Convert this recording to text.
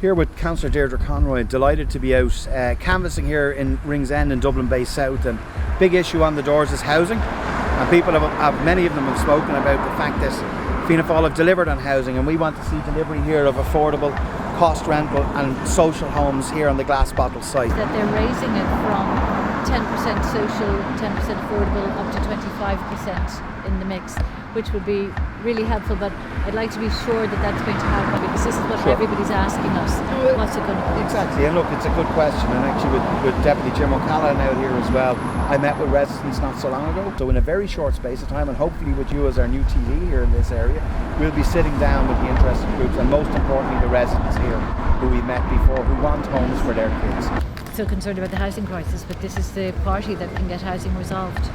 Here with Cllr Deirdre Conroy, delighted to be out canvassing here in Ringsend in Dublin Bay South, and big issue on the doors is housing, and people many of them have spoken about the fact that Fianna Fáil have delivered on housing, and we want to see delivery here of affordable cost rental and social homes here on the Glass Bottle site. That they're raising it from 10% social, 10% affordable up to 25% in the mix, which would be really helpful, but I'd like to be sure that that's going to happen, because this is what everybody's asking us. What's it going to be? Exactly, and look, it's a good question, and actually with Deputy Jim O'Callaghan out here as well, I met with residents not so long ago, so in a very short space of time, and hopefully with you as our new TD here in this area, we'll be sitting down with the interested groups, and most importantly the residents here who we met before, who want homes for their kids. So concerned about the housing crisis, but this is the party that can get housing resolved.